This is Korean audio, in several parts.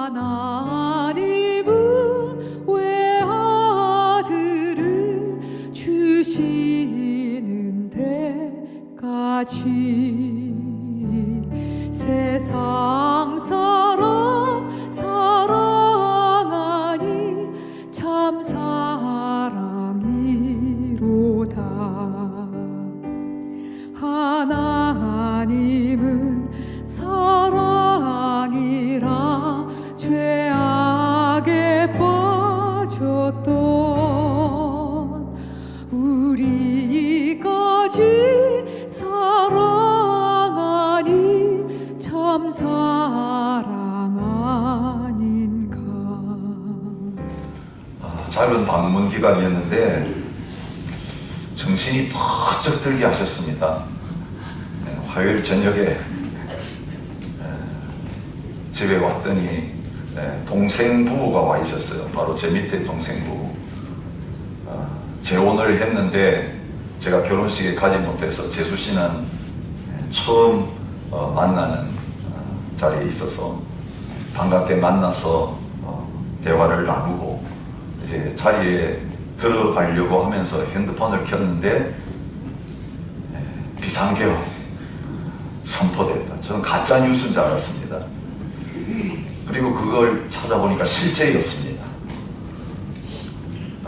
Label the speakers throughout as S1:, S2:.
S1: 하나님은 외아들을 주시는 데까지 세상 사람 사랑하니 참 사랑이로다. 하나님은 사랑이라 죄악에 빠졌던 우리까지 사랑하니 참 사랑 아닌가.
S2: 짧은 방문 기간이었는데 정신이 번쩍 들게 하셨습니다. 화요일 저녁에 집에 왔더니 동생 부부가 와 있었어요. 바로 제 밑에 동생 부부. 재혼을 했는데 제가 결혼식에 가지 못해서 재수 씨는 처음 만나는 자리에 있어서 반갑게 만나서 대화를 나누고 이제 자리에 들어가려고 하면서 핸드폰을 켰는데 비상계엄 선포됐다. 저는 가짜 뉴스인 줄 알았습니다. 그리고 그걸 찾아보니까 실제였습니다.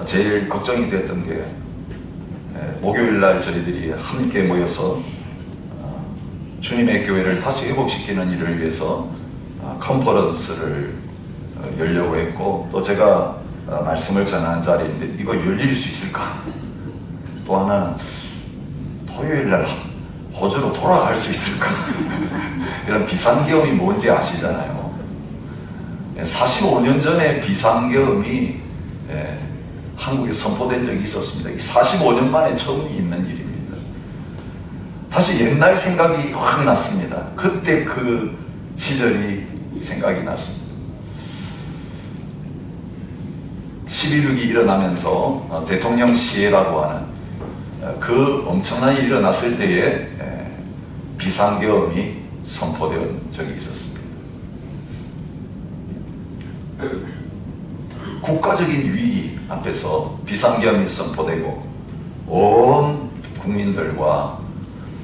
S2: 제일 걱정이 됐던 게 목요일 날 저희들이 함께 모여서 주님의 교회를 다시 회복시키는 일을 위해서 컨퍼런스를 열려고 했고, 또 제가 말씀을 전하는 자리인데 이거 열릴 수 있을까? 또 하나는 토요일 날 호주로 돌아갈 수 있을까? 이런 비상계엄이 뭔지 아시잖아요. 45년 전에 비상계엄이 한국에 선포된 적이 있었습니다. 45년 만에 처음 있는 일입니다. 다시 옛날 생각이 확 났습니다. 그때 그 시절이 생각이 났습니다. 11.6이 일어나면서 대통령 시해라고 하는 그 엄청난 일이 일어났을 때에 비상계엄이 선포된 적이 있었습니다. 국가적인 위기 앞에서 비상계엄이 선포되고 온 국민들과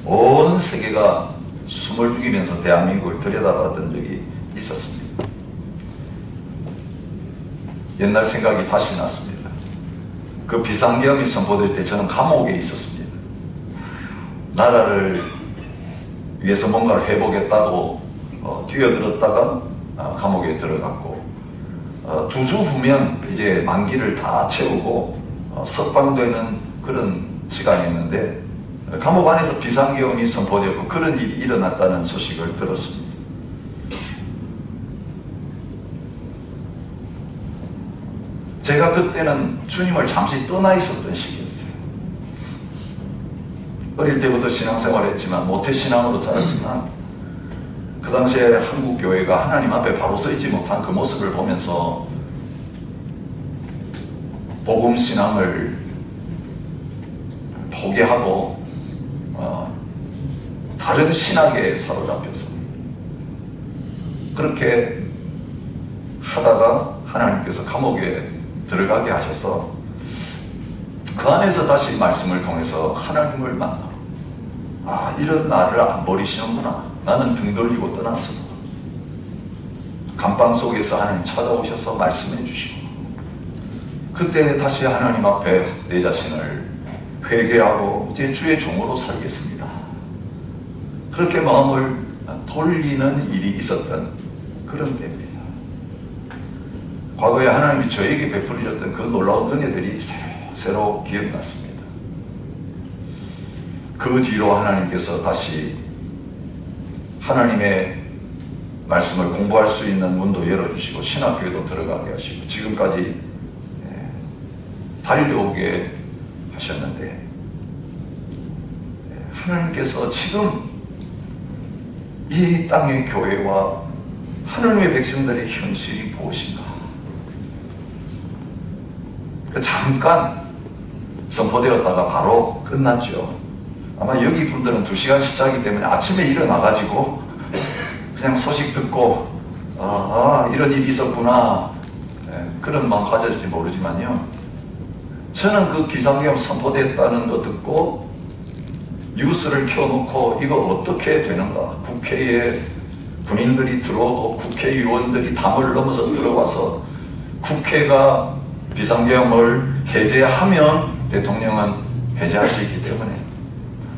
S2: 온 세계가 숨을 죽이면서 대한민국을 들여다봤던 적이 있었습니다. 옛날 생각이 다시 났습니다. 그 비상계엄이 선포될 때 저는 감옥에 있었습니다. 나라를 위해서 뭔가를 해보겠다고 뛰어들었다가 감옥에 들어갔고, 2주 후면 이제 만기를 다 채우고 석방되는 그런 시간이었는데 감옥 안에서 비상계엄이 선포되었고 그런 일이 일어났다는 소식을 들었습니다. 제가 그때는 주님을 잠시 떠나 있었던 시기였어요. 어릴 때부터 신앙생활을 했지만 모태신앙으로 자랐지만 그 당시에 한국 교회가 하나님 앞에 바로 서 있지 못한 그 모습을 보면서 복음 신앙을 포기하고 다른 신학에 사로잡혀서 그렇게 하다가 하나님께서 감옥에 들어가게 하셔서 그 안에서 다시 말씀을 통해서 하나님을 만나, 이런 나를 안 버리시는구나. 나는 등 돌리고 떠났어. 감방 속에서 하나님 찾아오셔서 말씀해 주시고, 그때 다시 하나님 앞에 내 자신을 회개하고 이제 주의 종으로 살겠습니다. 그렇게 마음을 돌리는 일이 있었던 그런 때입니다. 과거에 하나님이 저에게 베풀으셨던 그 놀라운 은혜들이 새로 기억났습니다. 그 뒤로 하나님께서 다시 하나님의 말씀을 공부할 수 있는 문도 열어주시고 신학교에도 들어가게 하시고 지금까지 달려오게 하셨는데, 하나님께서 지금 이 땅의 교회와 하나님의 백성들의 현실이 무엇인가? 잠깐 선포되었다가 바로 끝났죠. 아마 여기 분들은 2시간씩 자기 때문에 아침에 일어나가지고 그냥 소식 듣고 이런 일이 있었구나, 그런 마음 가질지 모르지만요, 저는 그 비상계엄 선포됐다는 거 듣고 뉴스를 켜놓고 이거 어떻게 되는가, 국회에 군인들이 들어오고 국회의원들이 담을 넘어서 들어와서 국회가 비상계엄을 해제하면 대통령은 해제할 수 있기 때문에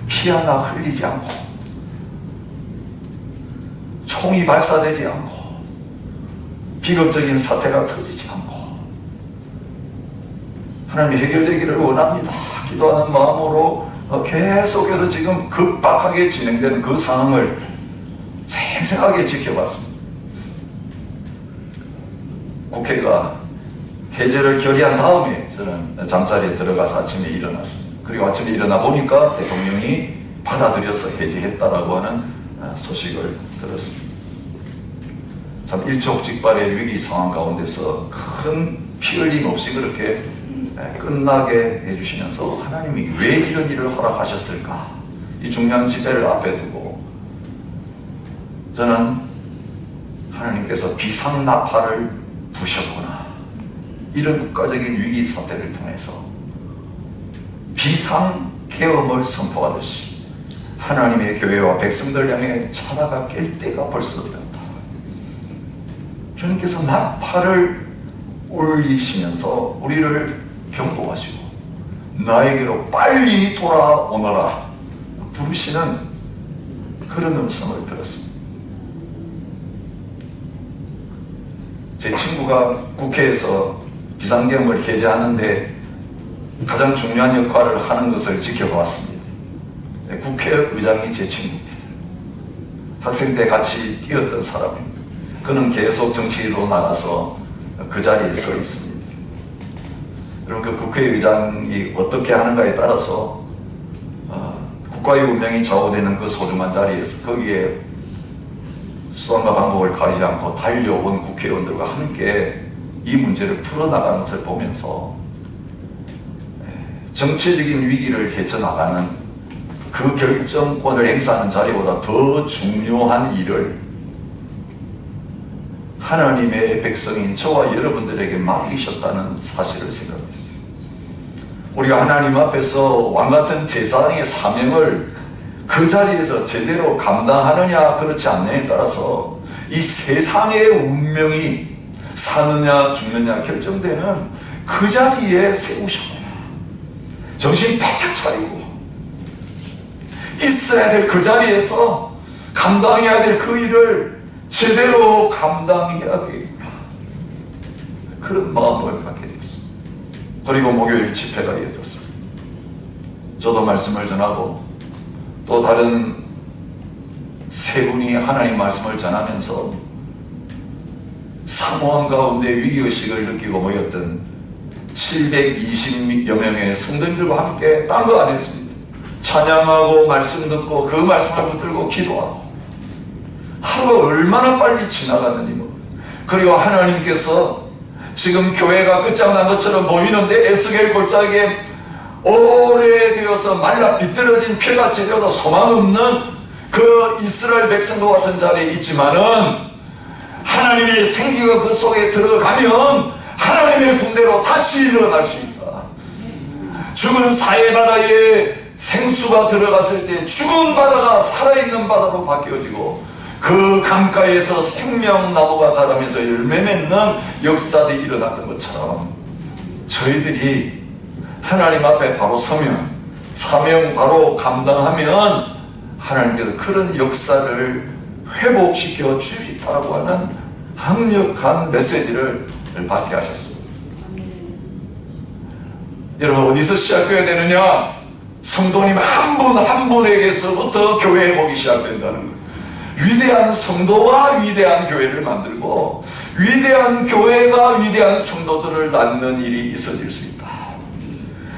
S2: 피 하나 흘리지 않고 총이 발사되지 않고 비극적인 사태가 터지지 않고 하나님이 해결되기를 원합니다 기도하는 마음으로 계속해서 지금 급박하게 진행되는 그 상황을 생생하게 지켜봤습니다. 국회가 해제를 결의한 다음에 저는 잠자리에 들어가서 아침에 일어났습니다. 그리고 아침에 일어나 보니까 대통령이 받아들여서 해제했다라고 하는 소식을 들었습니다. 참 일촉즉발의 위기 상황 가운데서 큰 피 흘림 없이 그렇게 끝나게 해주시면서 하나님이 왜 이런 일을 허락하셨을까, 이 중요한 집회를 앞에 두고 저는 하나님께서 비상나팔을 부셨구나, 이런 국가적인 위기 사태를 통해서 비상계엄을 선포하듯이 하나님의 교회와 백성들 향해 차다가 깰 때가 벌써 되었다. 주님께서 나팔을 울리시면서 우리를 경고하시고 나에게로 빨리 돌아오너라 부르시는 그런 음성을 들었습니다. 제 친구가 국회에서 비상계엄을 해제하는데 가장 중요한 역할을 하는 것을 지켜봤습니다. 국회의장이 제 친구입니다. 학생 때 같이 뛰었던 사람입니다. 그는 계속 정치로 나가서 그 자리에 서 있습니다. 여러분, 그 국회의장이 어떻게 하는가에 따라서 국가의 운명이 좌우되는 그 소중한 자리에서 거기에 수단과 방법을 가리지 않고 달려온 국회의원들과 함께 이 문제를 풀어나가는 것을 보면서 정치적인 위기를 헤쳐나가는 그 결정권을 행사하는 자리보다 더 중요한 일을 하나님의 백성인 저와 여러분들에게 맡기셨다는 사실을 생각했어요. 우리가 하나님 앞에서 왕같은 제사장의 사명을 그 자리에서 제대로 감당하느냐 그렇지 않느냐에 따라서 이 세상의 운명이 사느냐 죽느냐 결정되는 그 자리에 세우셨구나. 정신 바짝 차리고 있어야 될 그 자리에서 감당해야 될 그 일을 제대로 감당해야 되겠구나, 그런 마음을 갖게 됐습니다. 그리고 목요일 집회가 이어졌습니다. 저도 말씀을 전하고 또 다른 세 분이 하나님 말씀을 전하면서 사모함 가운데 위기의식을 느끼고 모였던 720여 명의 성도님들과 함께 딴 거 안 했습니다. 찬양하고 말씀 듣고 그 말씀을 붙들고 기도하고 하루가 얼마나 빨리 지나갔는지 모릅니다. 그리고 하나님께서 지금 교회가 끝장난 것처럼 보이는데 에스겔 골짜기에 오래되어서 말라 비뚤어진 피같이 되어서 소망 없는 그 이스라엘 백성과 같은 자리에 있지만은 하나님의 생기가 그 속에 들어가면 하나님의 군대로 다시 일어날 수 있다. 죽은 사해바다에 생수가 들어갔을 때 죽은 바다가 살아있는 바다로 바뀌어지고 그 강가에서 생명나무가 자라면서 열매 맺는 역사들이 일어났던 것처럼 저희들이 하나님 앞에 바로 서면 사명 바로 감당하면 하나님께서 그런 역사를 회복시켜 주시다고 하는 강력한 메시지를 받게 하셨습니다. 여러분, 어디서 시작해야 되느냐? 성도님 한 분 한 분에게서부터 교회 회복이 시작된다는 거예요. 위대한 성도와 위대한 교회를 만들고 위대한 교회가 위대한 성도들을 낳는 일이 있어질 수 있다.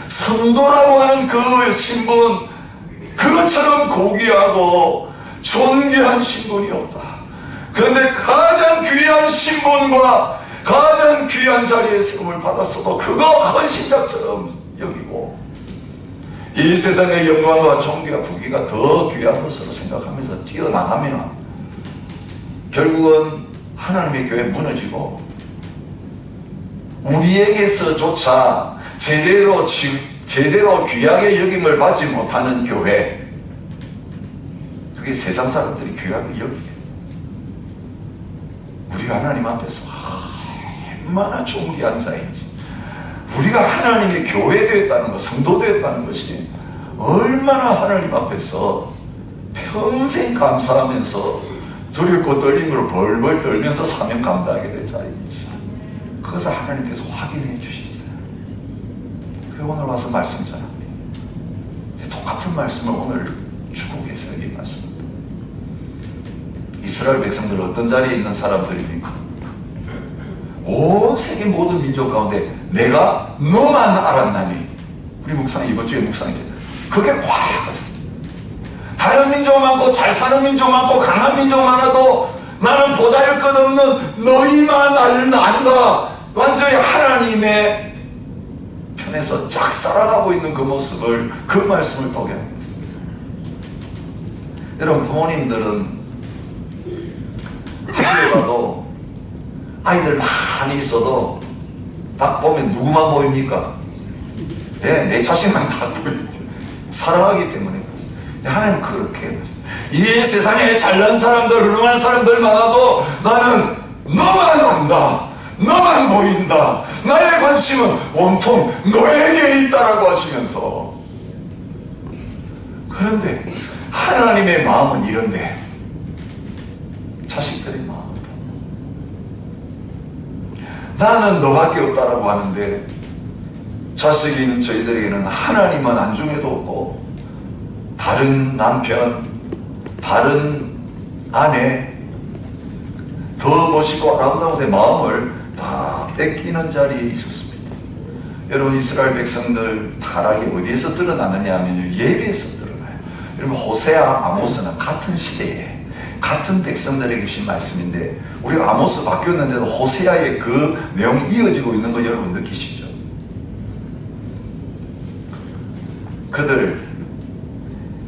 S2: 성도라고 하는 그 신분, 그것처럼 고귀하고 존귀한 신분이 없다. 그런데 가장 귀한 신분과 가장 귀한 자리에 세움을 받았어도 그거 헌신자처럼 여기고 이 세상의 영광과 존귀와 부귀가 더 귀한 것으로 생각하면서 뛰어나가면 결국은 하나님의 교회 무너지고 우리에게서조차 제대로 귀하게 여김을 받지 못하는 교회, 그게 세상 사람들이 귀하게 여기게. 우리가 하나님 앞에서 얼마나 좋은 게 앉아있지. 우리가 하나님의 교회 되었다는 것, 성도 되었다는 것이 얼마나 하나님 앞에서 평생 감사하면서 두렵고 떨림으로 벌벌 떨면서 사명 감당하게 될 자리인지, 그것을 하나님께서 확인해 주셨어요. 그리고 오늘 와서 말씀 전합니다. 똑같은 말씀을 오늘 주고 계세요. 이 말씀. 이스라엘 백성들 어떤 자리에 있는 사람들입니까? 온 세계 모든 민족 가운데 내가 너만 알았나니. 우리 묵상, 이번 주에 묵상이잖아요. 그게 과거거든. 다른 민족 많고 잘 사는 민족 많고 강한 민족 많아도 나는 보잘것없는 너희만 안다. 완전히 하나님의 편에서 쫙 살아가고 있는 그 모습을, 그 말씀을 보게 하는 것입니다. 여러분, 부모님들은 학교에 가도 아이들 많이 있어도 딱 보면 누구만 보입니까? 내 자신만 다 보입니다. 사랑하기 때문에. 하나님은 그렇게 해요. 이 세상에 잘난 사람들, 훌륭한 사람들 많아도 나는 너만 안다. 너만 보인다. 나의 관심은 온통 너에게 있다라고 하시면서. 그런데 하나님의 마음은 이런데 자식들의 마음, 나는 너밖에 없다라고 하는데 자식이 있는 저희들에게는 하나님은 안중에도 없고 다른 남편, 다른 아내, 더 멋있고 아름다운 제 마음을 다 뺏기는 자리에 있었습니다. 여러분, 이스라엘 백성들 타락이 어디에서 드러나느냐 하면 예배에서 드러나요. 여러분, 호세아, 아모스는 같은 시대에 같은 백성들에게 주신 말씀인데, 우리가 아모스 바뀌었는데도 호세아의 그 내용이 이어지고 있는 거 여러분 느끼시죠? 그들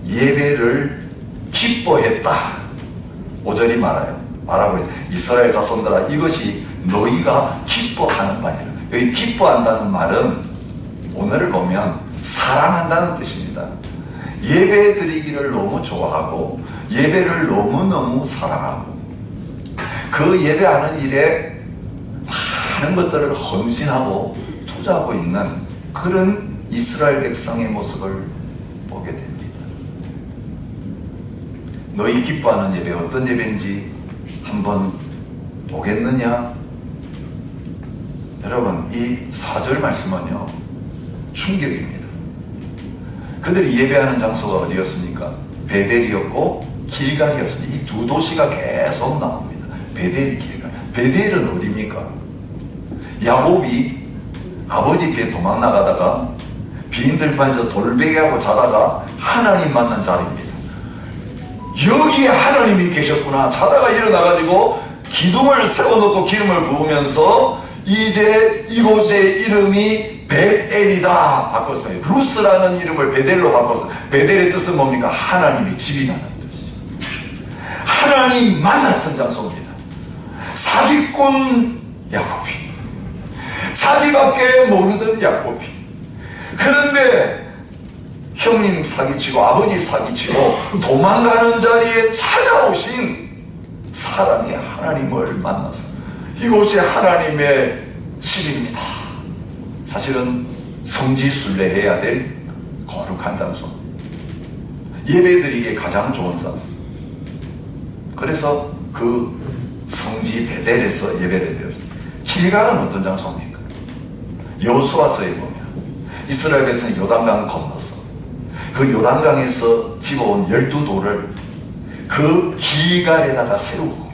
S2: 예배를 기뻐했다. 5절이 말하고 있어요. 이스라엘 자손들아, 이것이 너희가 기뻐하는 바니라. 여기 기뻐한다는 말은 오늘을 보면 사랑한다는 뜻입니다. 예배 드리기를 너무 좋아하고 예배를 너무너무 사랑하고 그 예배하는 일에 많은 것들을 헌신하고 투자하고 있는 그런 이스라엘 백성의 모습을 보게 됩니다. 너희 기뻐하는 예배 어떤 예배인지 한번 보겠느냐? 여러분, 이 4절 말씀은요, 충격입니다. 그들이 예배하는 장소가 어디였습니까? 베델이었고 길갈이었습니다. 이 두 도시가 계속 나옵니다. 베델, 길갈. 베델은 어디입니까? 야곱이 아버지 배 도망 나가다가 빈 들판에서 돌베개하고 자다가 하나님 만난 자리입니다. 여기에 하나님이 계셨구나. 자다가 일어나가지고 기둥을 세워놓고 기름을 부으면서 이제 이곳의 이름이 베엘이다 바꿨습니다. 루스라는 이름을 베델로 바꿨어요. 베델의 뜻은 뭡니까? 하나님이 집이라는 뜻이죠. 하나님 만났던 장소입니다. 사기꾼 야곱이, 자기밖에 모르던 야곱이, 그런데 형님 사기치고 아버지 사기치고 도망가는 자리에 찾아오신 사람이 하나님을 만나서 이곳이 하나님의 집입니다. 사실은 성지순례해야 될 거룩한 장소, 예배드리기에 가장 좋은 장소. 그래서 그 성지 베델에서 예배를 드렸습니다. 길갈은 어떤 장소입니까? 여호수아서에 보면 이스라엘 백성이 요단강을 건너서 그 요단강에서 집어온 12돌을 그 길갈에다가 세우고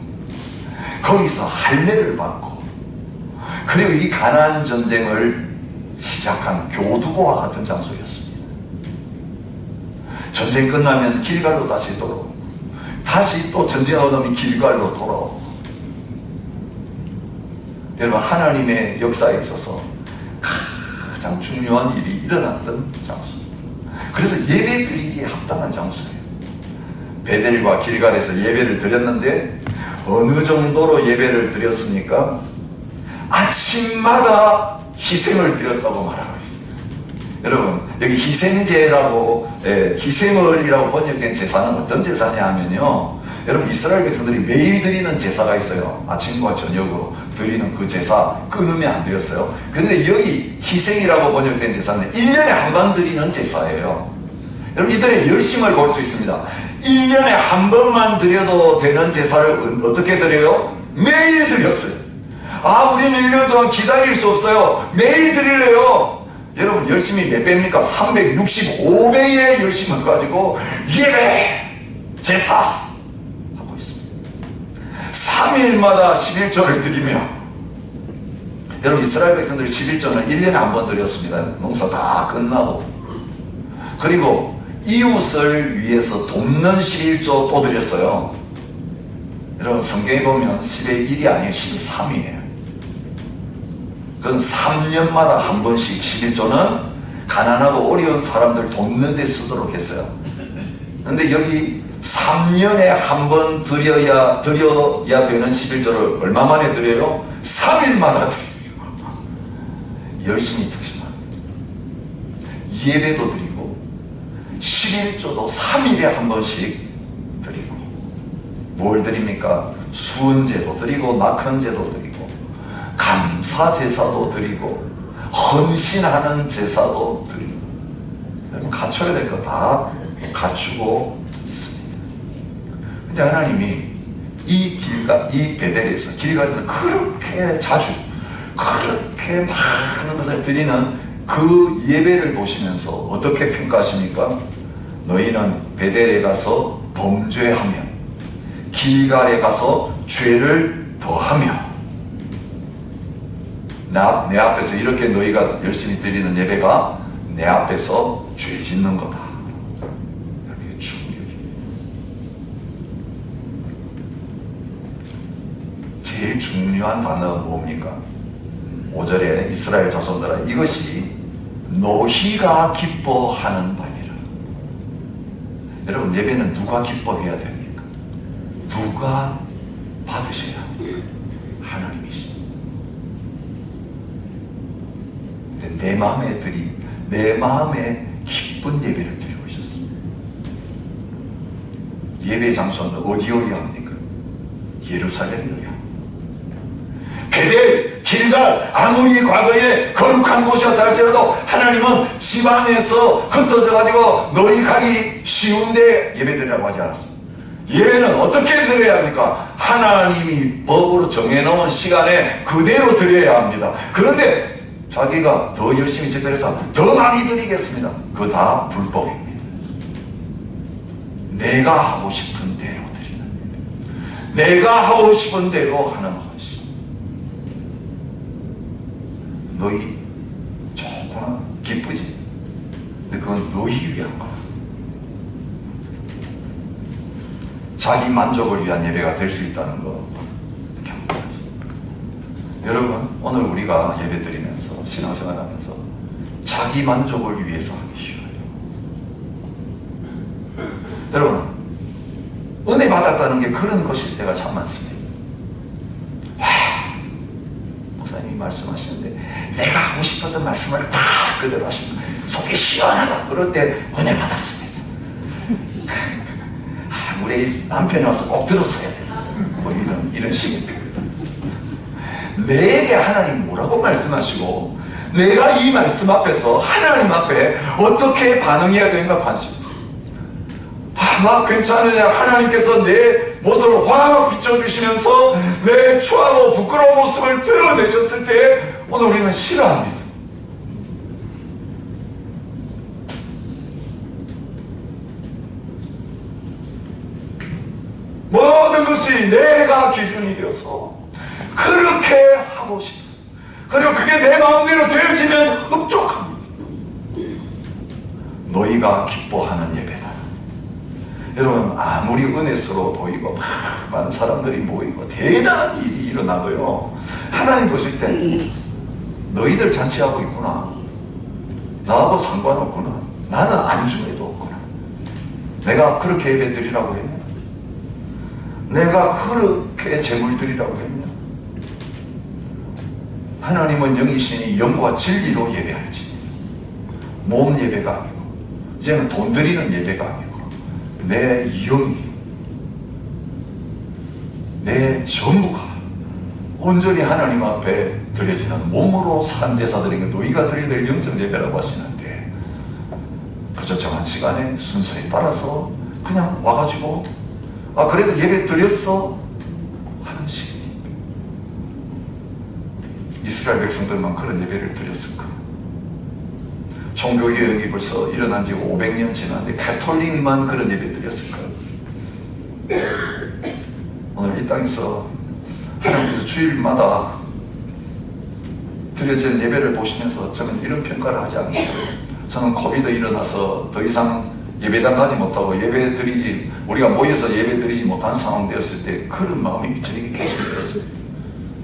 S2: 거기서 할례를 받고, 그리고 이 가나안 전쟁을 시작한 교두보와 같은 장소였습니다. 전쟁 끝나면 길갈로 다시 돌아오고, 다시 또 전쟁 얻으면 길갈로 돌아오고. 여러분, 하나님의 역사에 있어서 가장 중요한 일이 일어났던 장소, 그래서 예배 드리기에 합당한 장소예요. 베델과 길갈에서 예배를 드렸는데 어느 정도로 예배를 드렸습니까? 아침마다 희생을 드렸다고 말하고 있습니다. 여러분, 여기 희생제라고, 희생을이라고 번역된 제사는 어떤 제사냐 하면요, 여러분, 이스라엘 백성들이 매일 드리는 제사가 있어요. 아침과 저녁으로 드리는 그 제사 끊으면 안 되었어요. 그런데 여기 희생이라고 번역된 제사는 1년에 한 번 드리는 제사예요. 여러분, 이들의 열심을 볼 수 있습니다. 1년에 한 번만 드려도 되는 제사를 어떻게 드려요? 매일 드렸어요. 아, 우리는 1년 동안 기다릴 수 없어요. 매일 드릴래요. 여러분, 열심히 몇 배입니까? 365배의 열심을 가지고 예배, 제사 하고 있습니다. 3일마다 11조를 드리며, 여러분, 이스라엘 백성들이 11조는 1년에 한 번 드렸습니다. 농사 다 끝나고. 그리고 이웃을 위해서 돕는 11조 또 드렸어요. 여러분, 성경에 보면 10의 1이 아니에요. 10의 3이에요. 그건 3년마다 한 번씩 11조는 가난하고 어려운 사람들 돕는 데 쓰도록 했어요. 그런데 여기 3년에 한 번 드려야 되는 11조를 얼마 만에 드려요? 3일마다 드려요. 열심히 드시면 예배도 드리고 11조도 3일에 한 번씩 드리고, 뭘 드립니까? 수은제도 드리고 낙헌제도 드리고 감사제사도 드리고 헌신하는 제사도 드리고, 여러분, 갖춰야 될 거 다 갖추고 있습니다. 근데 하나님이 이 베델에서, 길갈에서 그렇게 자주 그렇게 많은 것을 드리는 그 예배를 보시면서 어떻게 평가하십니까? 너희는 베델에 가서 범죄하며 길갈에 가서 죄를 더하며, 내 앞에서 이렇게 너희가 열심히 드리는 예배가 내 앞에서 죄 짓는 거다. 이렇게 충격이. 제일 중요한 단어가 뭡니까? 5절에 이스라엘 자손들아, 이것이 너희가 기뻐하는 바니라. 여러분, 예배는 누가 기뻐해야 됩니까? 누가 받으셔야 합니까? 하나님이십니다. 내 마음에 기쁜 예배를 드리고 있었습니다. 예배 장소는 어디여야 합니까? 예루살렘이어야 합니다. 베델, 길갈, 아무리 과거에 거룩한 곳이었다 할지라도 하나님은 지방에서 흩어져 가지고 너희 가기 쉬운데 예배드리라고 하지 않았습니다. 예배는 어떻게 드려야 합니까? 하나님이 법으로 정해놓은 시간에 그대로 드려야 합니다. 그런데 자기가 더 열심히 집회해서 더 많이 드리겠습니다. 그거 다 불법입니다. 내가 하고 싶은 대로 드리는, 내가 하고 싶은 대로 하는 것이. 너희 좋구나, 기쁘지? 근데 그건 너희 위한 거야. 자기 만족을 위한 예배가 될 수 있다는 거 경고하지. 여러분, 오늘 우리가 예배 드리면서 신앙생활하면서 자기 만족을 위해서 하기 쉬워요. 여러분, 은혜 받았다는 게 그런 것일 때가 참 많습니다. 목사님이 말씀하시는데 내가 하고 싶었던 말씀을 다 그대로 하시면 속이 시원하다, 그럴 때 은혜 받았습니다. 우리 남편이 와서 꼭 들었어야 된다, 뭐 이런 식입니다. 내게 하나님 뭐라고 말씀하시고 내가 이 말씀 앞에서 하나님 앞에 어떻게 반응해야 되는가 관심. 나 괜찮으냐? 하나님께서 내 모습을 확 비춰주시면서 내 추하고 부끄러운 모습을 드러내셨을 때 오늘 우리는 싫어합니다. 모든 것이 내가 기준이 되어서 그렇게 하고 싶어. 그리고 그게 내 마음대로 되어지면 흡족합니다. 너희가 기뻐하는 예배다. 여러분, 아무리 은혜스러워 보이고 많은 사람들이 모이고 대단한 일이 일어나도요, 하나님 보실 때 너희들 잔치하고 있구나, 나하고 상관없구나, 나는 안중에도 없구나, 내가 그렇게 예배 드리라고 했냐, 내가 그렇게 재물드리라고 했냐? 하나님은 영이시니 영과 진리로 예배할지. 몸 예배가 아니고, 이제는 돈 드리는 예배가 아니고, 내 영이, 내 전부가 온전히 하나님 앞에 드려지는 몸으로 산 제사드린 너희가 드려야 될 영적 예배라고 하시는데, 그 적정한 시간에 순서에 따라서 그냥 와가지고 그래도 예배 드렸어 하는 식이. 이스라엘 백성들만 그런 예배를 드렸을까? 종교개혁이 벌써 일어난 지 500년 지났는데 가톨릭만 그런 예배 드렸을까? 오늘 이 땅에서 하나님께서 주일마다 드려지는 예배를 보시면서 저는 이런 평가를 하지 않습니다. 저는 코비드 일어나서 더 이상 예배당 가지 못하고 우리가 모여서 예배 드리지 못한 상황 되었을 때 그런 마음이 미처리게 계속되었어요.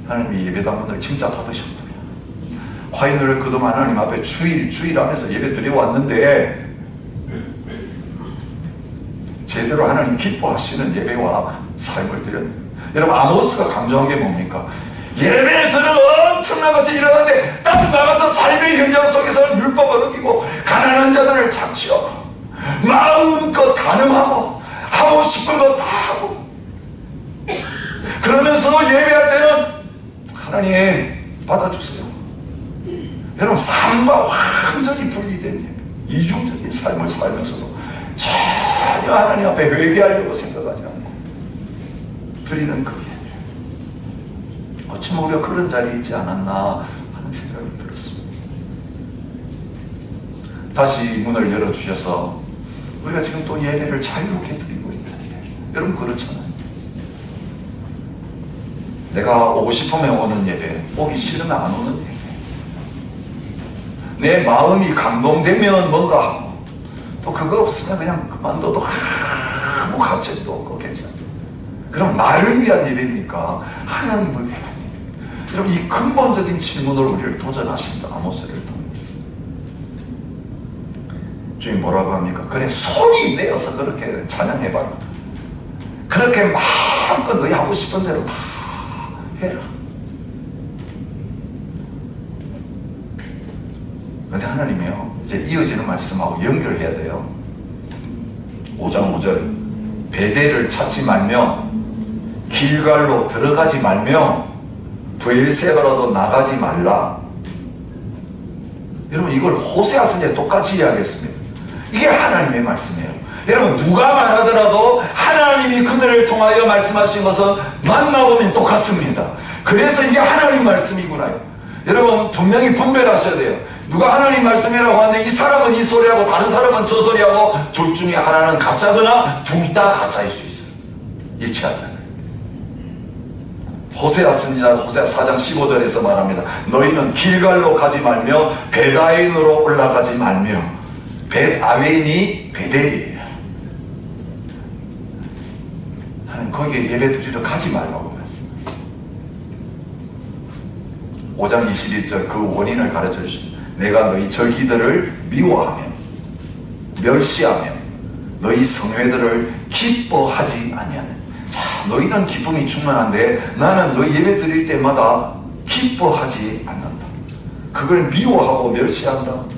S2: 하나님이 예배당 문을 진짜 닫으셨구나. 과인을 그동안 하나님 앞에 주일 안에서 예배 드려왔는데 제대로 하나님 기뻐하시는 예배와 삶을 드렸는데, 여러분 아모스가 강조한 게 뭡니까? 예배에서는 엄청난 것이 일어나는데 딱 나가서 삶의 현장 속에서는 율법을 어기고 가난한 자들을 착취하고 마음껏 간음하고 하고 싶은 거 다 하고, 그러면서 예배할 때는 하나님 받아주세요. 여러분 삶과 완전히 분리된 예배, 이중적인 삶을 살면서도 전혀 하나님 앞에 회개하려고 생각하지 않고 드리는 그 예배, 어쩌면 우리가 그런 자리에 있지 않았나 하는 생각이 들었습니다. 다시 문을 열어주셔서 우리가 지금 또 예배를 자유롭게 드리고 있는데, 여러분 그렇잖아요. 내가 오고 싶으면 오는 예배, 오기 싫으면 안 오는 예배, 내 마음이 감동되면 뭔가 하고, 또 그거 없으면 그냥 그만둬도 아무 가책도 없고 괜찮아요. 그럼 나를 위한 예배입니까? 하나님을 위한 예배? 여러분 이 근본적인 질문을 우리를 도전하신다. 아모스를 통해서. 주님 뭐라고 합니까? 그래 소리 내어서 그렇게 찬양해봐라. 그렇게 마음껏 너희 하고 싶은 대로 다 해라. 근데 하나님이요, 이제 이어지는 말씀하고 연결해야 돼요. 5장 5절, 베델을 찾지 말며 길갈로 들어가지 말며 브엘세바로도 나가지 말라. 여러분 이걸 호세아 선지자 똑같이 이야기했습니다. 이게 하나님의 말씀이에요. 여러분 누가 말하더라도 하나님이 그들을 통하여 말씀하신 것은 만나보면 똑같습니다. 그래서 이게 하나님 말씀이구나요. 여러분 분명히 분별하셔야 돼요. 누가 하나님 말씀이라고 하는데 이 사람은 이 소리하고 다른 사람은 저 소리하고 둘 중에 하나는 가짜거나 둘 다 가짜일 수 있어요. 일치하잖아요. 호세아 선지자 호세아 4장 15절에서 말합니다. 너희는 길갈로 가지 말며 벳아웬으로 올라가지 말며. 벳아웬이 베델이에요. 하나님 거기에 예배 드리러 가지 말라고 말씀하셨어요. 5장 21절 그 원인을 가르쳐 주십니다. 내가 너희 절기들을 미워하며 멸시하며 너희 성회들을 기뻐하지 아니하는. 자, 너희는 기쁨이 충만한데 나는 너희 예배 드릴 때마다 기뻐하지 않는다. 그걸 미워하고 멸시한다.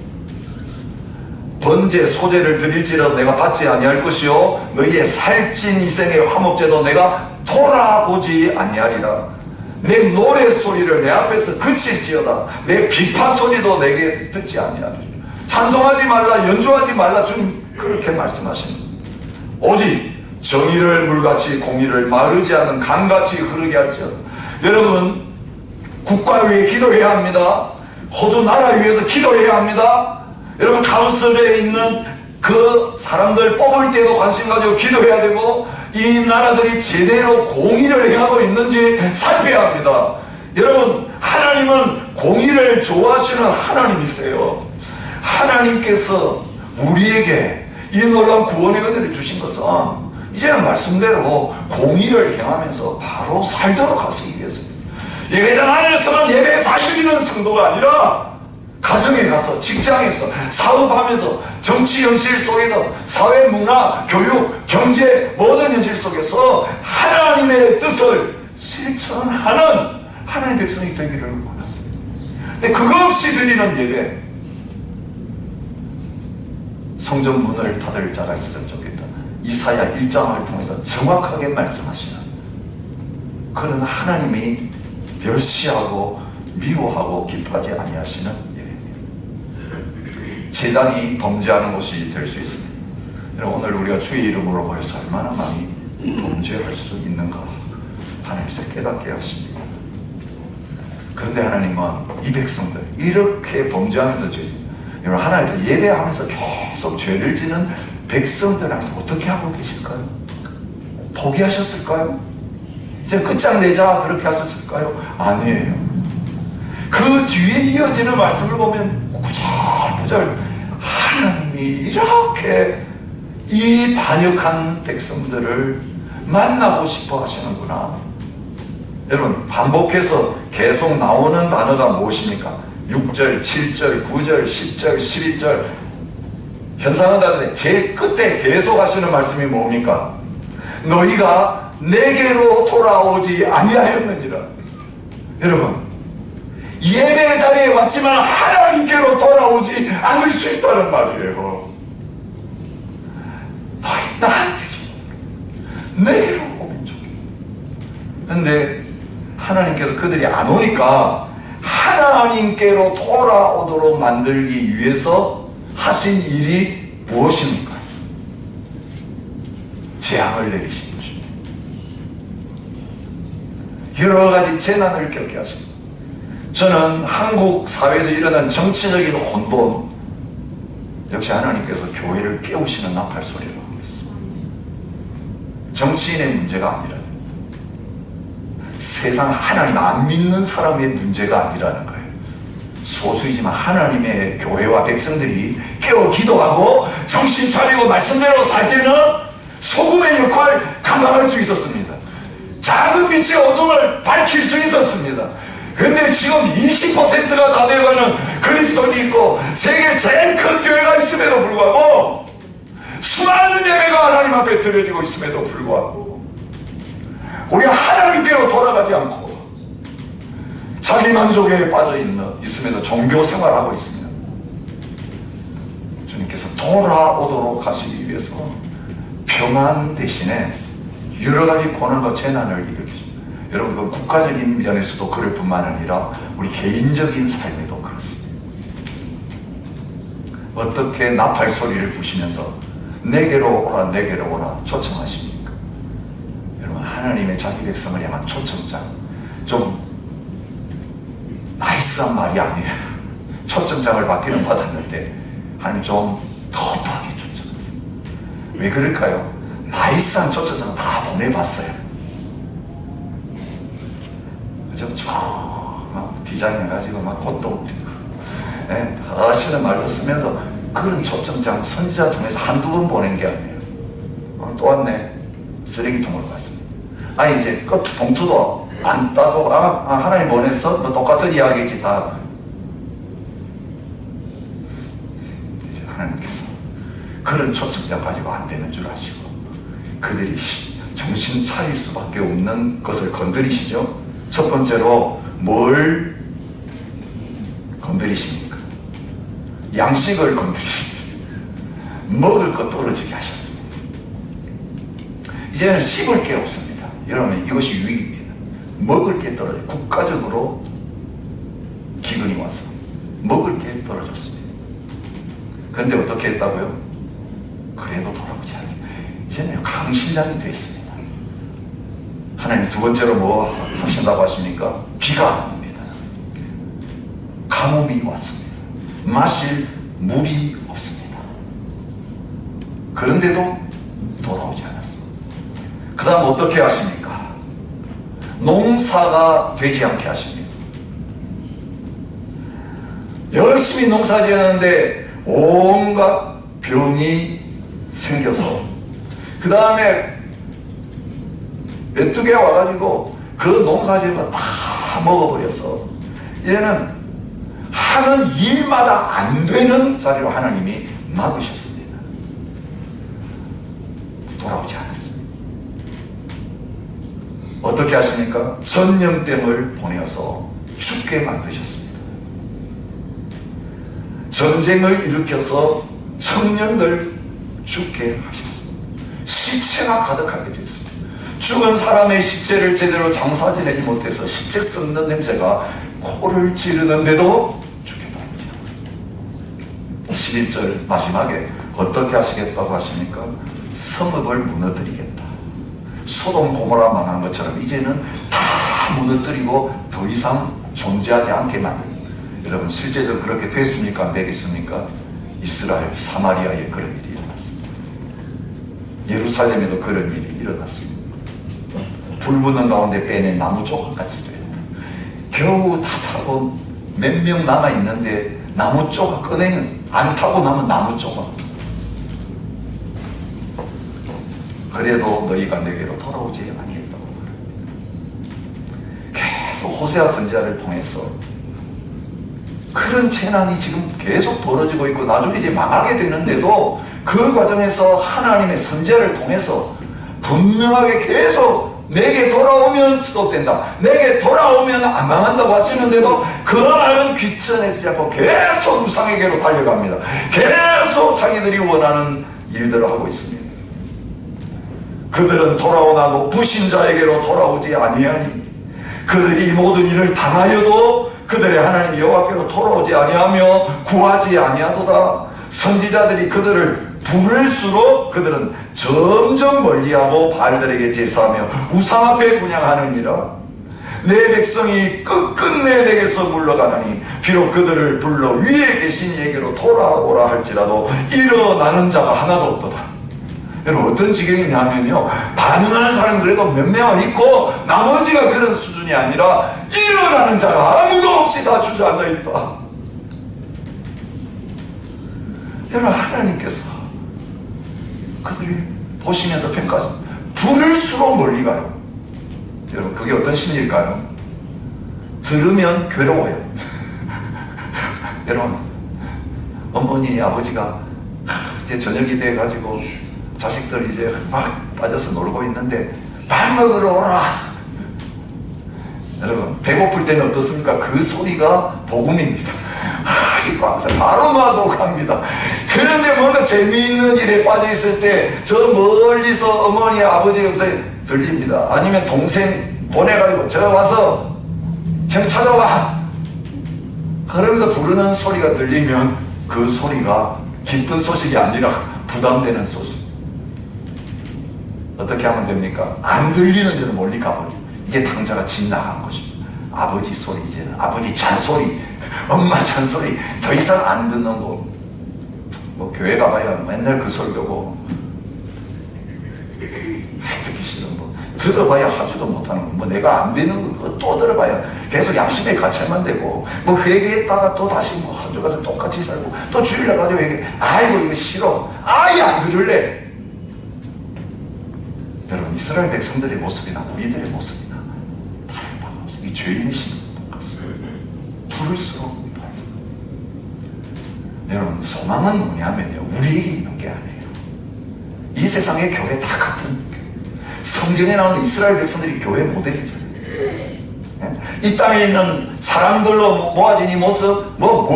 S2: 번제 소제를 드릴지라도 내가 받지 아니할 것이요 너희의 살찐 이생의 화목제도 내가 돌아보지 아니하리라. 내 노래 소리를 내 앞에서 그칠지어다. 내 비파 소리도 내게 듣지 아니하리라. 찬송하지 말라, 연주하지 말라. 주님 그렇게 말씀하십니다. 오직 정의를 물같이 공의를 마르지 않은 강같이 흐르게 할지어다. 여러분 국가 위해 기도해야 합니다. 호주 나라 위해서 기도해야 합니다. 여러분 카운슬에 있는 그 사람들 뽑을 때도 관심 가지고 기도해야 되고, 이 나라들이 제대로 공의를 행하고 있는지 살펴야 합니다. 여러분 하나님은 공의를 좋아하시는 하나님이세요. 하나님께서 우리에게 이 놀라운 구원의 은혜를 주신 것은 이제는 말씀대로 공의를 행하면서 바로 살도록 하시기 위해서입니다. 예배당 안에서는 예배 잘 드리는 성도가 아니라 가정에 가서, 직장에서, 사업하면서, 정치 현실 속에서, 사회, 문화, 교육, 경제 모든 현실 속에서 하나님의 뜻을 실천하는 하나님의 백성이 되기를 원했습니다. 근데 그거 없이 드리는 예배, 성전 문을 닫을 자가 있었으면 좋겠다. 이사야 1장을 통해서 정확하게 말씀하시는 그런 하나님이 멸시하고 미워하고 기뻐하지 아니하시는 예배입니다. 제단이 범죄하는 곳이 될 수 있습니다. 오늘 우리가 주의 이름으로 모여서 얼마나 많이 범죄할 수 있는가 하나님께서 깨닫게 하십니다. 그런데 하나님은 이 백성들 이렇게 범죄하면서 여러분 하나님을 예배하면서 계속 죄를 지는 백성들 앞에서 어떻게 하고 계실까요? 포기하셨을까요? 이제 끝장내자 그렇게 하셨을까요? 아니에요. 그 뒤에 이어지는 말씀을 보면 구절구절 하나님이 이렇게 이 반역한 백성들을 만나고 싶어 하시는구나. 여러분 반복해서 계속 나오는 단어가 무엇입니까? 6절, 7절, 9절, 10절, 11절 현상은 다른데 제일 끝에 계속 하시는 말씀이 뭡니까? 너희가 내게로 돌아오지 아니하였느니라. 여러분 예배 자리에 왔지만 하나님께로 돌아오지 않을 수 있다는 말이에요. 너희 나한테 내게로 오면 좋겠다. 그런데 하나님께서 그들이 안 오니까 하나님께로 돌아오도록 만들기 위해서 하신 일이 무엇입니까? 재앙을 내리신 것입니다. 여러 가지 재난을 겪게 하십니다. 저는 한국 사회에서 일어난 정치적인 혼돈 역시 하나님께서 교회를 깨우시는 나팔소리라고 했습니다. 정치인의 문제가 아니라 세상 하나님 안 믿는 사람의 문제가 아니라는 거예요. 소수이지만 하나님의 교회와 백성들이 깨어 기도하고 정신 차리고 말씀대로 살 때는 소금의 역할을 감당할 수 있었습니다. 작은 빛의 어둠을 밝힐 수 있었습니다. 근데 지금 20%가 다 돼가는 그리스도인이 있고 세계 제일 큰 교회가 있음에도 불구하고 수많은 예배가 하나님 앞에 드려지고 있음에도 불구하고 우리가 하나님께로 돌아가지 않고 자기 만족에 빠져 있음에도 종교 생활하고 있습니다. 주님께서 돌아오도록 하시기 위해서 평안 대신에 여러 가지 고난과 재난을 일으키십니다. 여러분 그 국가적인 면에서도 그럴 뿐만 아니라 우리 개인적인 삶에도 그렇습니다. 어떻게 나팔 소리를 부시면서 내게로 오라 내게로 오라 초청하십니까? 여러분 하나님의 자기 백성을 향한 초청장 좀 나이스한 말이 아니에요. 초청장을 받기는 받았는데 하나님 좀 터프하게 초청하세요. 왜 그럴까요? 나이스한 초청장 다 보내봤어요. 그죠? 막 디자인해가지고 막 꽃도 그리고 하시는 말도 쓰면서 그런 초청장 선지자 통해서 한두 번 보낸 게 아니에요. 또 왔네. 쓰레기통으로 갔습니다. 아니 이제 끝 봉투도 안 따고 하나님 보냈어? 너 똑같은 이야기지 다. 하나님께서 그런 초청장 가지고 안 되는 줄 아시고 그들이 정신 차릴 수밖에 없는 것을 건드리시죠. 첫 번째로 뭘 건드리십니까? 양식을 건드리십니다. 먹을 것 떨어지게 하셨습니다. 이제는 씹을 게 없습니다. 여러분 이것이 유익입니다. 먹을 게 떨어져 국가적으로 기근이 와서 먹을 게 떨어졌습니다. 그런데 어떻게 했다고요? 그래도 돌아오지 않게 이제는 강신장이 되어 있습니다. 하나님 두 번째로 뭐 하신다고 하십니까? 비가 안 옵니다. 가뭄이 왔습니다. 마실 물이 없습니다. 그런데도 돌아오지 않았습니다. 그 다음 어떻게 하십니까? 농사가 되지 않게 하십니다. 열심히 농사 지었는데 온갖 병이 생겨서 그 다음에 메뚜기가 와가지고 그 농사 지은 거 다 먹어버려서 얘는 하는 일마다 안 되는 자리로 하나님이 막으셨습니다. 돌아오지 않았습니다. 어떻게 하십니까? 전염병을 보내어서 죽게 만드셨습니다. 전쟁을 일으켜서 청년들 죽게 하셨습니다. 시체가 가득하게 되었습니다. 죽은 사람의 시체를 제대로 장사 지내지 못해서 시체 썩는 냄새가 코를 찌르는데도 죽게 돌아오지 않았습니다. 11절 마지막에 어떻게 하시겠다고 하십니까? 성읍을 무너뜨리겠다. 소돔 고모라 망한 것처럼 이제는 다 무너뜨리고 더 이상 존재하지 않게 만듭니다. 여러분 실제적으로 그렇게 됐습니까? 안 되겠습니까? 이스라엘 사마리아에 그런 일이 일어났습니다. 예루살렘에도 그런 일이 일어났습니다. 불 붙는 가운데 빼낸 나무 조각같이 되었다. 겨우 다 타고 몇 명 남아있는데 나무 조각 꺼내는, 안 타고 남은 나무 조각. 그래도 너희가 내게로 돌아오지 아니했다고 말합니다. 계속 호세아 선지자를 통해서 그런 재난이 지금 계속 벌어지고 있고 나중에 이제 망하게 되는데도 그 과정에서 하나님의 선지자를 통해서 분명하게 계속 내게 돌아오면 스톱된다, 내게 돌아오면 안 망한다고 하시는데도 그 말은 귀천해지지 않고 계속 우상에게로 달려갑니다. 계속 자기들이 원하는 일들을 하고 있습니다. 그들은 돌아오나 높으신 자에게로 돌아오지 아니하니 그들이 모든 일을 당하여도 그들의 하나님 여호와께로 돌아오지 아니하며 구하지 아니하도다. 선지자들이 그들을 부를수록 그들은 점점 멀리하고 바알들에게 제사하며 우상 앞에 분향하느니라. 내 백성이 끝끝내 내게서 물러가나니 비록 그들을 불러 위에 계신 이에게로 돌아오라 할지라도 일어나는 자가 하나도 없도다. 여러분 어떤 지경이냐면요, 반응하는 사람 그래도 몇 명은 있고 나머지가 그런 수준이 아니라 일어나는 자가 아무도 없이 다 주저앉아 있다. 여러분 하나님께서 그들을 보시면서 평가하십니다. 부를수록 멀리 가요. 여러분 그게 어떤 심리일까요? 들으면 괴로워요. 여러분 어머니 아버지가 이제 저녁이 돼가지고 자식들 이제 막 빠져서 놀고 있는데 밥 먹으러 오라. 여러분 배고플 때는 어떻습니까? 그 소리가 복음입니다. 이거 항상 바로 마독합니다. 그런데 뭔가 재미있는 일에 빠져 있을 때 저 멀리서 어머니 아버지 음성이 들립니다. 아니면 동생 보내가지고 저 와서 형 찾아와 그러면서 부르는 소리가 들리면 그 소리가 기쁜 소식이 아니라 부담되는 소식. 어떻게 하면 됩니까? 안 들리는 데는 멀리 가버려. 이게 당자가 집 나간 것입니다. 아버지 소리, 이제는 아버지 잔소리, 엄마 잔소리 더 이상 안 듣는 거. 뭐 교회 가봐야 맨날 그 설교고 듣기 싫은 거 들어봐야 하지도 못하는 거. 뭐 내가 안 되는 거 또 들어봐야 계속 양심에 갇혀만 되고, 뭐 회개했다가 또 다시 뭐 한 주 가서 똑같이 살고 또 주일날 가지고 회개. 아이고 이거 싫어. 아예 안 들을래. 여러분 이스라엘 백성들의 모습이나 우리들의 모습이나 다른 모습. 이 죄인의 심은 똑같습니다. 부를수록 여러분 소망은 뭐냐면요, 우리에게 있는 게 아니에요. 이 세상의 교회 다 같은, 성경에 나오는 이스라엘 백성들이 교회 모델이죠. 이 땅에 있는 사람들로 모아진 이 모습, 먼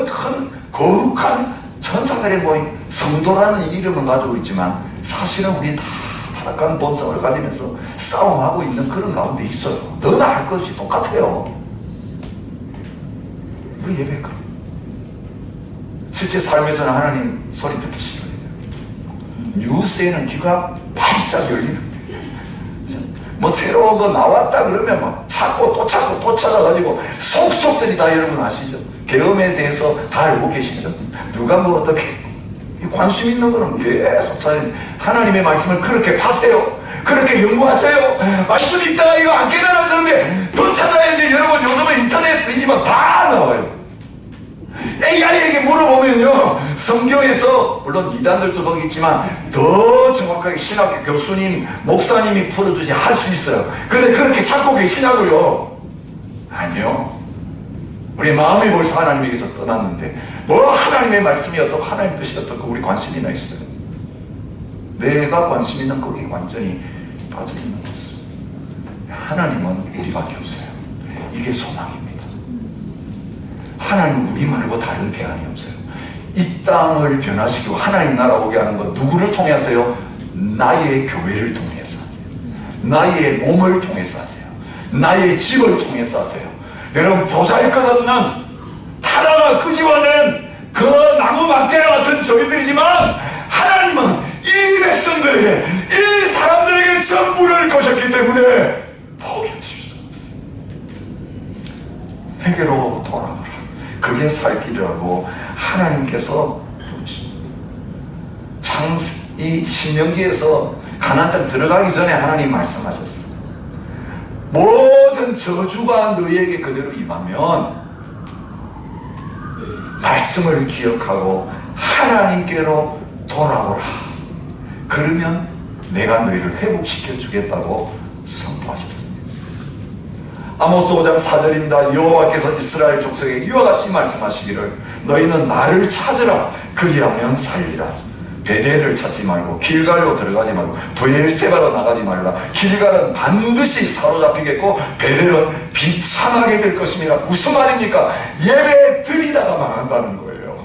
S2: 큰 거룩한 천사들의 모임, 성도라는 이름을 가지고 있지만 사실은 우리 다 타락한 본성을 가지면서 싸움하고 있는 그런 가운데 있어요. 너나 할 것이 똑같아요. 우리 예배가 실제 삶에서는 하나님 소리 듣기 싫어요. 뉴스에는 귀가 반짝 열리는데 뭐 새로운 거 나왔다 그러면 막 찾고 또 찾고 또 찾아가지고 속속들이 다 여러분 아시죠? 계엄에 대해서 다 알고 계시죠? 누가 뭐 어떻게 관심 있는 거는 계속 찾아요. 하나님의 말씀을 그렇게 파세요. 그렇게 연구하세요. 말씀 있다가 이거 안 깨달아지는데 더 찾아야지. 여러분 요즘에 인터넷 뒤지면 다 나와요. AI에게 물어보면요, 성경에서 물론 이단들도 거기 있지만 더 정확하게 신학교 교수님, 목사님이 풀어주지 할 수 있어요. 근데 그렇게 찾고 계시냐고요? 아니요. 우리 마음이 벌써 하나님에게서 떠났는데 뭐 하나님의 말씀이 어떻고 하나님 뜻이 어떻고 우리 관심이 나 있어요. 내가 관심 있는 거기에 완전히 빠져 있는 것이죠. 하나님은 우리밖에 없어요. 이게 소망입니다. 하나님은 우리 말고 다른 대안이 없어요. 이 땅을 변화시키고 하나님 나라 오게 하는 것 누구를 통해 하세요? 나의 교회를 통해서 하세요. 나의 몸을 통해서 하세요. 나의 집을 통해서 하세요. 여러분 보잘것없는 타다가 끄집어낸 그 나무 막대와 같은 저희들이지만 하나님은 이 백성들에게 이 사람들에게 전부를 거셨기 때문에 포기하실 수 없어요. 내게로 돌아오라. 그게 살 길이라고 하나님께서 이 신명기에서 가나안 땅 들어가기 전에 하나님 말씀하셨어요. 모든 저주가 너희에게 그대로 임하면 말씀을 기억하고 하나님께로 돌아오라. 그러면 내가 너희를 회복시켜 주겠다고 선포하셨습니다. 아모스 5장 4절입니다. 여호와께서 이스라엘 족속에게 이와 같이 말씀하시기를 너희는 나를 찾으라. 그리하면 살리라. 베델을 찾지 말고 길갈로 들어가지 말고 브엘세바로 나가지 말라. 길갈은 반드시 사로잡히겠고 베델은 비참하게 될 것입니다. 무슨 말입니까? 예배 드리다가 망한다는 거예요.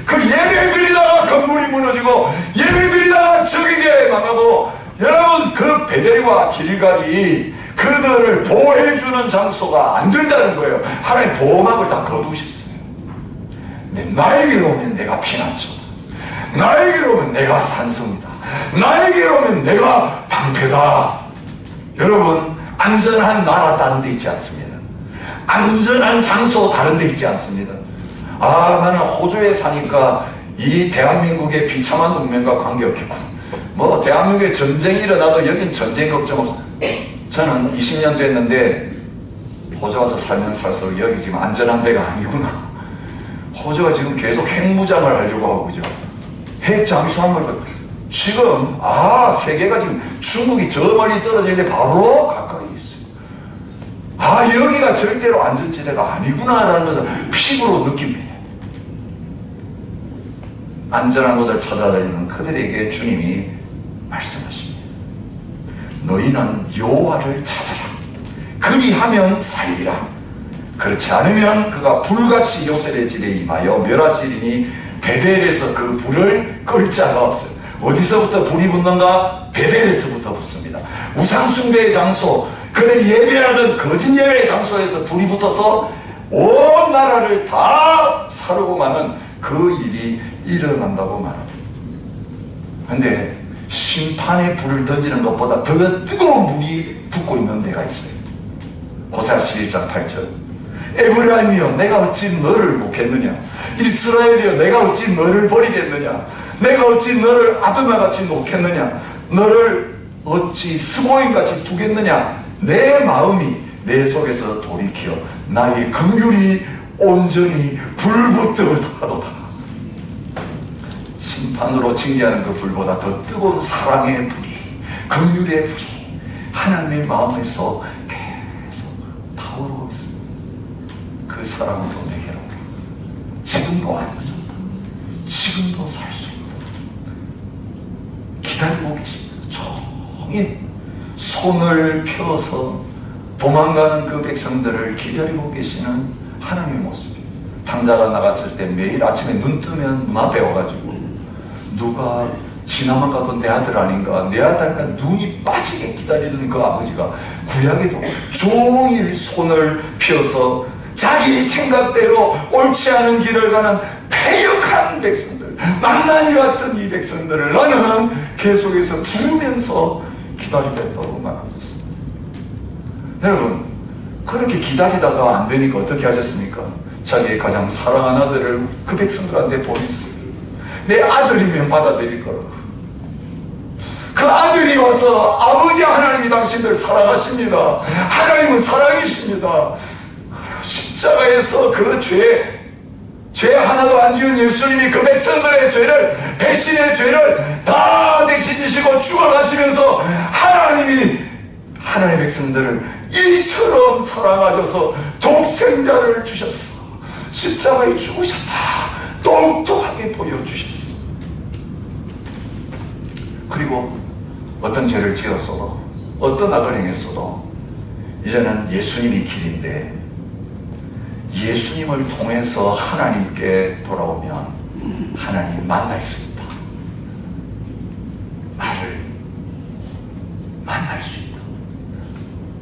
S2: 그 예배 드리다가 건물이 무너지고 예배 드리다가 적에게 망하고, 여러분 그 베델과 길갈이 그들을 보호해주는 장소가 안 된다는 거예요. 하나님 보호막을 다 거두셨어요. 나에게로 오면 내가 피난처다. 나에게로 오면 내가 산성이다. 나에게로 오면 내가 방패다. 여러분 안전한 나라 다른 데 있지 않습니다. 안전한 장소 다른 데 있지 않습니다. 나는 호주에 사니까 이 대한민국의 비참한 운명과 관계없겠구나. 뭐 대한민국에 전쟁이 일어나도 여긴 전쟁 걱정 없어. 저는 20년 됐는데 호주 와서 살면 살수록 여기 지금 안전한 데가 아니구나. 호주가 지금 계속 핵무장을 하려고 하고 그죠. 핵 잠수함을 지금 세계가 지금 중국이 저 멀리 떨어지는데 바로 가까이 있어요. 여기가 절대로 안전지대가 아니구나라는 것을 피부로 느낍니다. 안전한 곳을 찾아다니는 그들에게 주님이 말씀하십니다. 너희는 여호와를 찾아라. 그리하면 살리라. 그렇지 않으면 그가 불같이 요셉의 집에 임하여 멸하시리니 베델에서 그 불을 끌 자가 없어요. 어디서부터 불이 붙는가? 베델에서부터 붙습니다. 우상숭배의 장소, 그들이 예배하던 거짓 예배의 장소에서 불이 붙어서 온 나라를 다 사르고 마는 그 일이 일어난다고 말합니다. 그런데 심판의 불을 던지는 것보다 더 뜨거운 물이 붙고 있는 데가 있어요. 호세아 11장 8절. 에브라임이여 내가 어찌 너를 묵겠느냐. 이스라엘이여 내가 어찌 너를 버리겠느냐. 내가 어찌 너를 아드마같이 놓겠느냐. 너를 어찌 스보임같이 두겠느냐. 내 마음이 내 속에서 돌이켜 나의 긍휼이 온전히 불붙듯 하도다. 심판으로 징계하는 그 불보다 더 뜨거운 사랑의 불이, 긍휼의 불이 하나님의 마음에서 계속 타오르고 있습니다. 그 사랑으로 내게로 지금도 안 늦었다. 지금도 살 수 있다. 기다리고 계십니다. 종일 손을 펴서 도망가는 그 백성들을 기다리고 계시는 하나님의 모습이에요. 탕자가 나갔을 때 매일 아침에 눈 뜨면 문 앞에 와가지고 누가 지나만 가도 내 아들 아닌가, 내 아들과 눈이 빠지게 기다리는 그 아버지가 구약에도 종일 손을 펴서 자기 생각대로 옳지 않은 길을 가는 패역한 백성들, 망나니 같은 이 백성들을 나는 계속해서 부르면서 기다리고 있다고 말하고 있습니다. 여러분 그렇게 기다리다가 안 되니까 어떻게 하셨습니까? 자기의 가장 사랑하는 아들을 그 백성들한테 보냈어요. 내 아들이면 받아들일 거라고. 그 아들이 와서 아버지 하나님이 당신들 사랑하십니다. 하나님은 사랑이십니다. 십자가에서 그 죄 하나도 안 지은 예수님이 그 백성들의 죄를, 백신의 죄를 다 대신 지시고 죽어가시면서 하나님이 하나님의 백성들을 이처럼 사랑하셔서 독생자를 주셨어. 십자가에 죽으셨다 똑똑하게 보여주셨어. 그리고 어떤 죄를 지었어도 어떤 악을 행했어도 이제는 예수님이 길인데 예수님을 통해서 하나님께 돌아오면 하나님 만날 수 있다. 나를 만날 수 있다.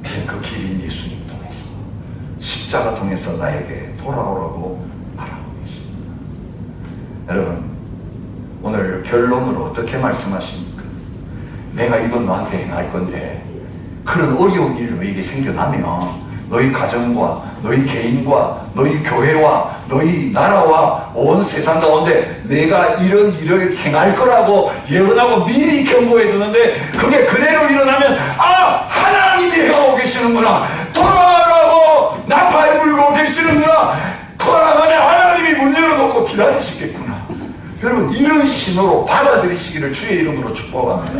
S2: 이제 그 길인 예수님 통해서 십자가 통해서 나에게 돌아오라고 말하고 계십니다. 여러분, 오늘 결론으로 어떻게 말씀하십니까? 내가 이건 너한테 행할 건데 그런 어려운 일이 너에게 생겨나면 너희 가정과 너희 개인과 너희 교회와 너희 나라와 온 세상 가운데 내가 이런 일을 행할 거라고 예언하고 미리 경고해 두는데 그게 그대로 일어나면 아, 하나님이 해오고 계시는구나, 돌아가라고 나팔 불고 계시는구나, 돌아가면 하나님이 문 열어놓고 기다리시겠구나. 여러분, 이런 신호로 받아들이시기를 주의 이름으로 축복합니다.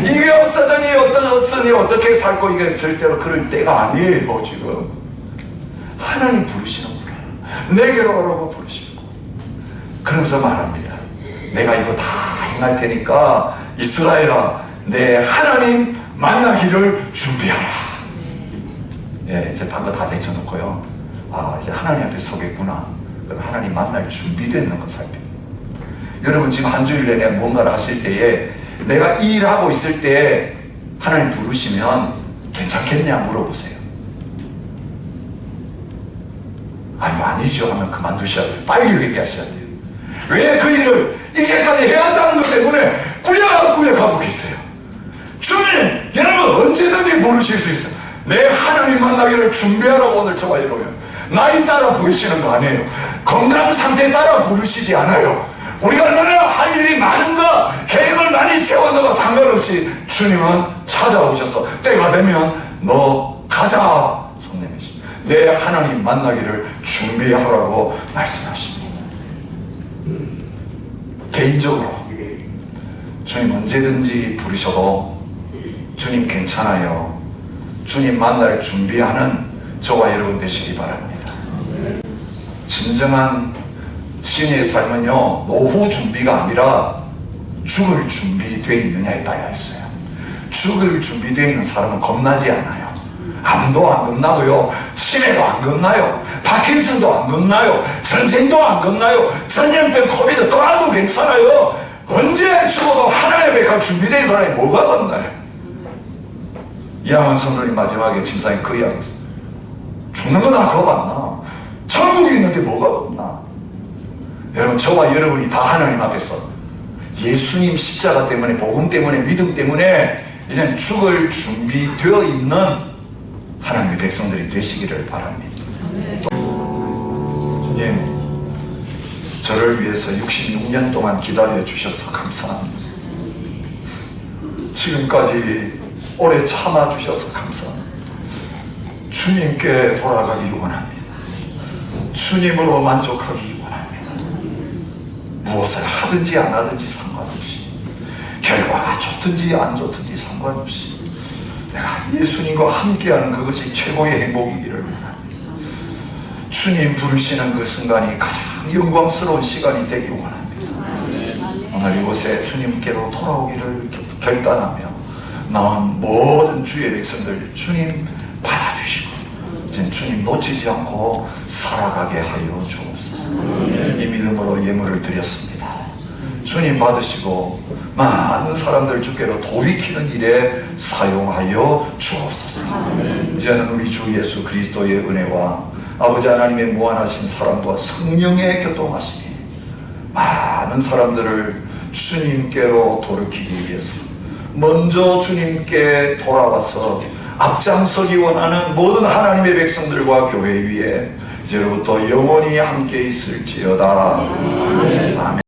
S2: 이게 없어져니 어떠니 어떻게 살고, 이게 절대로 그럴 때가 아니에요. 지금 하나님 부르시는구나, 내게로 오라고 부르시고, 그러면서 말합니다. 내가 이거 다 행할 테니까 이스라엘아, 내 하나님 만나기를 준비하라. 예, 이제 단 거 다 데쳐놓고요. 아, 이제 하나님 앞에 서겠구나. 그럼 하나님 만날 준비되는 거 살펴요. 여러분, 지금 한 주일 내내 뭔가를 하실 때에 내가 이 일하고 있을 때 하나님 부르시면 괜찮겠냐 물어보세요. 아니죠 하면 그만두셔야 돼요. 빨리 얘기하셔야 돼요. 왜 그 일을 이제까지 해왔다는 것 때문에 꾸역하고 계세요. 주님, 여러분 언제든지 부르실 수 있어요. 내 하나님 만나기를 준비하라고 오늘 저와 여러분, 나이 따라 부르시는 거 아니에요. 건강 상태 따라 부르시지 않아요. 우리가 얼마나 할 일이 많은가, 계획을 많이 세웠는가 상관없이 주님은 찾아오셔서 때가 되면 너 가자 손 내미십니다. 내 하나님 만나기를 준비하라고 말씀하십니다. 개인적으로 주님 언제든지 부르셔도 주님 괜찮아요, 주님 만날 준비하는 저와 여러분 되시기 바랍니다. 진정한 신의 삶은요, 노후 준비가 아니라 죽을 준비되어 있느냐에 따라 있어요. 죽을 준비되어 있는 사람은 겁나지 않아요. 암도 안 겁나고요, 치매도 안 겁나요, 파킨슨도 안 겁나요, 전쟁도 안 겁나요, 전염병 코비드 떠나도 괜찮아요. 언제 죽어도 하나님의 가 준비된 사람이 뭐가 겁나요? 이양원 성도님 마지막에 침상에 그 이야기, 죽는 건 나 겁 안 나, 천국이 있는데 뭐가 겁나. 여러분, 저와 여러분이 다 하나님 앞에서 예수님 십자가 때문에, 복음 때문에, 믿음 때문에 이제 죽을 준비되어 있는 하나님의 백성들이 되시기를 바랍니다. 주님, 저를 위해서 66년 동안 기다려 주셔서 감사합니다. 지금까지 오래 참아 주셔서 감사합니다. 주님께 돌아가기 원합니다. 주님으로 만족하기 원합니다. 무엇을 하든지 안 하든지 상관없이, 결과가 좋든지 안 좋든지 상관없이 내가 예수님과 함께하는 그것이 최고의 행복이기를 원합니다. 주님 부르시는 그 순간이 가장 영광스러운 시간이 되기 원합니다. 오늘 이곳에 주님께로 돌아오기를 결단하며 나온 모든 주의 백성들 주님 받아주시고 이제 주님 놓치지 않고 살아가게 하여 주옵소서. 이 믿음으로 예물을 드렸습니다. 주님 받으시고 많은 사람들 주께로 돌이키는 일에 사용하여 주옵소서. 이제는 우리 주 예수 그리스도의 은혜와 아버지 하나님의 무한하신 사랑과 성령의 교통하심이 많은 사람들을 주님께로 돌이키기 위해서 먼저 주님께 돌아와서 앞장서기 원하는 모든 하나님의 백성들과 교회 위에 이제로부터 영원히 함께 있을지어다. 아멘.